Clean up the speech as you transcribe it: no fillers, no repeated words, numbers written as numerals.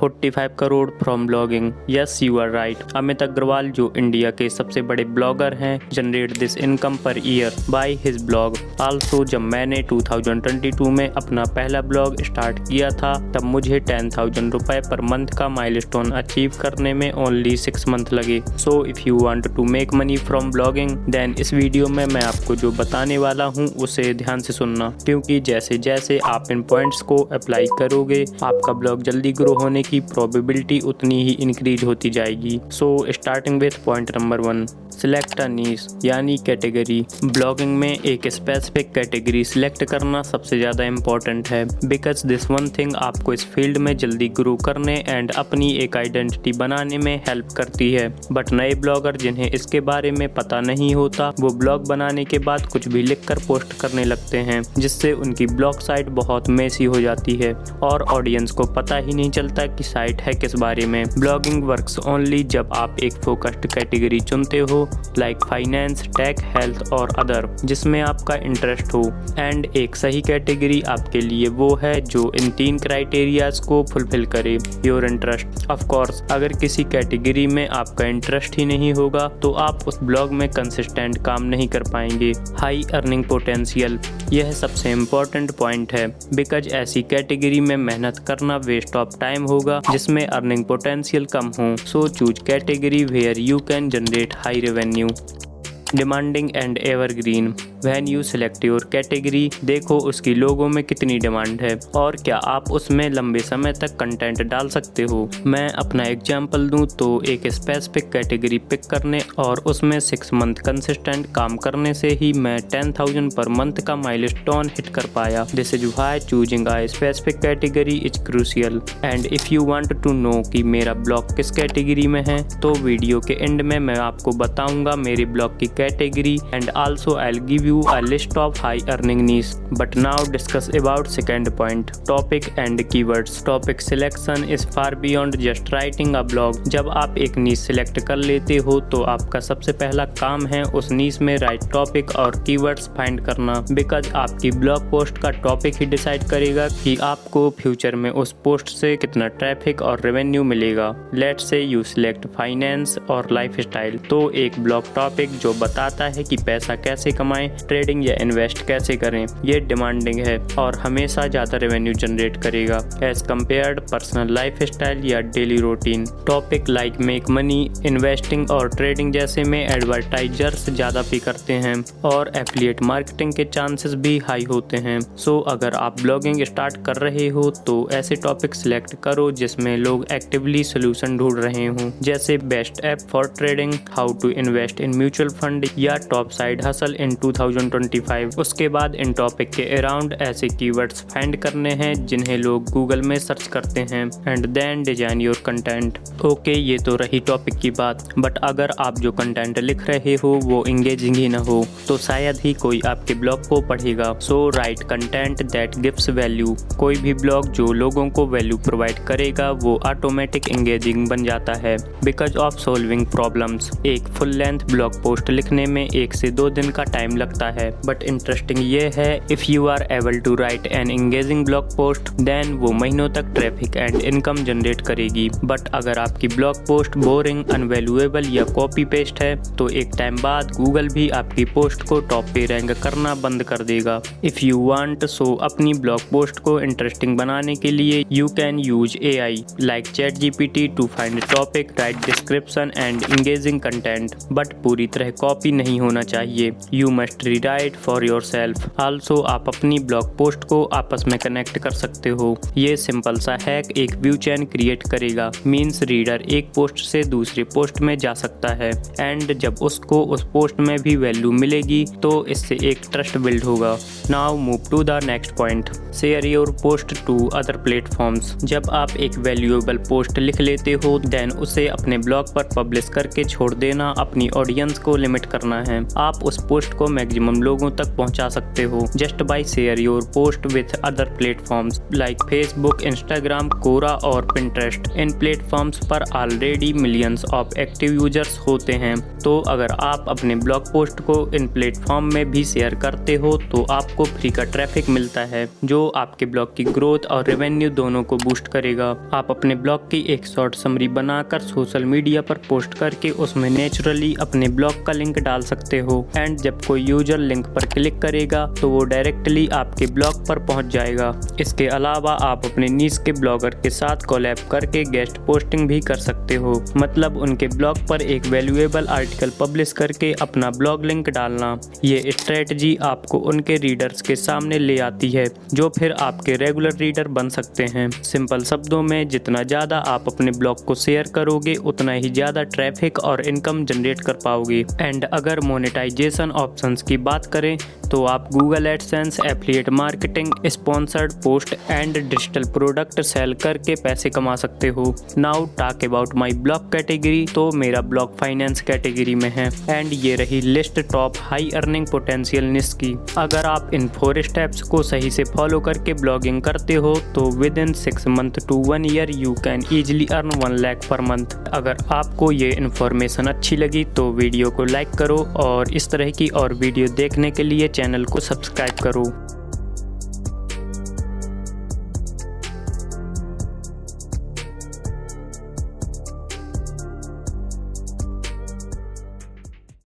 45 crore from blogging. Yes you are right. Amit Agrawal जो India के सबसे बड़े ब्लॉगर हैं generate this income per year by his blog. Also जब मैंने 2022 में अपना पहला ब्लॉग स्टार्ट किया था तब मुझे 10,000 रुपए पर मंथ का माइलस्टोन अचीव करने में ओनली 6 मंथ लगे। So if you want to make money from blogging then इस वीडियो में मैं आपको जो बताने वाला हूँ उसे ध्यान से सुनना, क्योंकि जैसे जैसे आप इन पॉइंट्स को अप्लाई करोगे आपका ब्लॉग जल्दी ग्रो होने की प्रोबेबिलिटी उतनी ही इंक्रीज होती जाएगी। So starting with point number 1, select a niche यानी कैटेगरी। ब्लॉगिंग में एक स्पेसिफिक कैटेगरी सिलेक्ट करना सबसे ज़्यादा इम्पोर्टेंट है, बिकॉज दिस वन थिंग आपको इस फील्ड में जल्दी ग्रो करने एंड अपनी एक आइडेंटिटी बनाने में हेल्प करती है। बट नए ब्लॉगर जिन्हें इसके बारे में पता नहीं होता वो ब्लॉग बनाने के बाद कुछ भी लिखकर पोस्ट करने लगते हैं, जिससे उनकी ब्लॉग साइट बहुत मेसी हो जाती है और ऑडियंस को पता ही नहीं चलता कि साइट है किस बारे में। ब्लॉगिंग वर्क्स ओनली जब आप एक फोकस्ड कैटेगरी चुनते हो लाइक फाइनेंस, टेक, हेल्थ और अदर, जिसमें आपका इंटरेस्ट हो। एंड एक सही कैटेगरी आपके लिए वो है जो इन 3 क्राइटेरियाज को फुलफिल करे। Your interest. ऑफ कोर्स अगर किसी कैटेगरी में आपका इंटरेस्ट ही नहीं होगा तो आप उस ब्लॉग में कंसिस्टेंट काम नहीं कर पाएंगे। हाई अर्निंग पोटेंशियल, यह सबसे इम्पोर्टेंट पॉइंट है, बिकॉज ऐसी कैटेगरी में मेहनत करना वेस्ट ऑफ टाइम होगा जिसमें अर्निंग पोटेंशियल कम हो। So choose category where you can generate high revenue. Demanding and evergreen. When you select your category देखो उसकी लोगों में कितनी डिमांड है और क्या आप उसमें लंबे समय तक कंटेंट डाल सकते हो। मैं अपना एग्जांपल दूं तो एक स्पेसिफिक कैटेगरी पिक करने और उसमें 6 मंथ कंसिस्टेंट काम करने से ही मैं 10,000 पर मंथ का माइलस्टोन हिट कर पाया। This is why choosing a specific category is crucial. And if you want to know कि मेरा ब्लॉग किस कैटेगरी में है तो वीडियो के एंड में मैं आपको बताऊंगा मेरे ब्लॉग की category and also I will give you a list of high earning niche. But now discuss about second point, topic and keywords. Topic selection is far beyond just writing a blog. जब आप एक niche select कर लेते हो तो आपका सबसे पहला काम है उस niche में right topic और keywords find करना, because आपकी blog post का topic ही decide करेगा कि आपको future में उस post से कितना traffic और revenue मिलेगा। Let's say you select finance और lifestyle, तो एक blog topic जो बताता है कि पैसा कैसे कमाएं, ट्रेडिंग या इन्वेस्ट कैसे करें, ये डिमांडिंग है और हमेशा ज़्यादा रेवेन्यू जनरेट करेगा एज कम्पेयर्ड पर्सनल लाइफस्टाइल या daily routine. Topic like make money, investing और ट्रेडिंग जैसे में एडवर्टाइजर्स ज़्यादा पे करते हैं और एफिलिएट मार्केटिंग के चांसेस भी हाई होते हैं। सो अगर आप ब्लॉगिंग स्टार्ट कर रहे हो तो ऐसे टॉपिक सिलेक्ट करो जिसमें लोग एक्टिवली सोल्यूशन ढूंढ रहे हों, जैसे best app for trading, how to invest in mutual fund या टॉप साइड हसल इन 2025। उसके बाद इन टॉपिक के अराउंड ऐसे कीवर्ड्स फाइंड करने हैं जिन्हें लोग गूगल में सर्च करते हैं and then design your content. Okay, ये तो रही टॉपिक की बात, बट अगर आप जो कंटेंट लिख रहे हो वो इंगेजिंग ही ना हो तो शायद ही कोई आपके ब्लॉग को पढ़ेगा। So write content that gives value. कोई भी ब्लॉग जो लोगों को वैल्यू प्रोवाइड करेगा वो ऑटोमेटिक इंगेजिंग बन जाता है बिकॉज ऑफ सॉल्विंग प्रॉब्लम्स। एक फुल लेंथ ब्लॉग पोस्ट लिखने में 1 से 2 दिन का टाइम लगता है, बट इंटरेस्टिंग ये है if you are able to write an engaging blog post then वो महीनों तक ट्रैफिक एंड इनकम जनरेट करेगी। बट अगर आपकी ब्लॉग पोस्ट बोरिंग, अनवैल्यूएबल या कॉपी पेस्ट है तो एक टाइम बाद गूगल भी आपकी पोस्ट को टॉप पे रैंक करना बंद कर देगा। इफ यू वांट सो अपनी ब्लॉग पोस्ट को इंटरेस्टिंग बनाने के लिए you can use AI like ChatGPT to find topic, write description and engaging content, but पूरी तरह कॉपी नहीं होना चाहिए। You must rewrite for yourself. Also आप अपनी ब्लॉग पोस्ट को आपस में कनेक्ट कर सकते हो। ये सिंपल सा हैक एक व्यू चेन क्रिएट करेगा, मींस रीडर एक पोस्ट से दूसरी पोस्ट में जा सकता है एंड जब उसको उस पोस्ट में भी वैल्यू मिलेगी तो इससे एक ट्रस्ट बिल्ड होगा। Now move to the next point, share your post to other platforms. जब आप एक वैल्यूएबल पोस्ट लिख लेते हो देन उसे अपने ब्लॉग पर पब्लिश करके छोड़ देना अपनी ऑडियंस को लिमिट जनरेट करना है। आप उस पोस्ट को मैक्सिमम लोगों तक पहुंचा सकते हो just by share your post with other platforms like Facebook, Instagram, Quora और पिंटरेस्ट। इन प्लेटफॉर्म्स पर already millions of active users होते हैं, तो अगर आप अपने ब्लॉग पोस्ट को इन प्लेटफॉर्म में भी शेयर करते हो तो आपको फ्री का ट्रैफिक मिलता है, जो आपके ब्लॉग की ग्रोथ और रेवेन्यू दोनों को बूस्ट करेगा। आप अपने ब्लॉग की एक शॉर्ट समरी बनाकर सोशल मीडिया पर पोस्ट करके उसमें नेचुरली अपने ब्लॉग का लिंक डाल सकते हो एंड जब कोई यूजर लिंक पर क्लिक करेगा तो वो डायरेक्टली आपके ब्लॉग पर पहुंच जाएगा। इसके अलावा आप अपने नीश के ब्लॉगर के साथ कोलैब करके गेस्ट पोस्टिंग भी कर सकते हो, मतलब उनके ब्लॉग पर एक वैल्यूएबल आर्टिकल पब्लिश करके अपना ब्लॉग लिंक डालना। ये स्ट्रेटजी आपको उनके रीडर्स के सामने ले आती है जो फिर आपके रेगुलर रीडर बन सकते हैं। सिंपल शब्दों में जितना ज़्यादा आप अपने ब्लॉग को शेयर करोगे उतना ही ज़्यादा ट्रैफिक और इनकम जनरेट कर पाओगे। एंड अगर मोनेटाइजेशन ऑप्शंस की बात करें तो आप Google AdSense, affiliate marketing, sponsored post and digital product sale करके पैसे कमा सकते हो। Now talk about my blog category, तो मेरा ब्लॉग फाइनेंस कैटेगरी में है एंड ये रही list top high earning potential निश की। अगर आप इन 4 स्टेप्स को सही से फॉलो करके ब्लॉगिंग करते हो तो with in 6 month to 1 year you can easily earn 1 lakh per month. अगर आपको ये इन्फॉर्मेशन अच्छी लगी तो वीडियो को लाइक करो और इस तरह की और वीडियो देखने के लिए चैनल को सब्सक्राइब करो।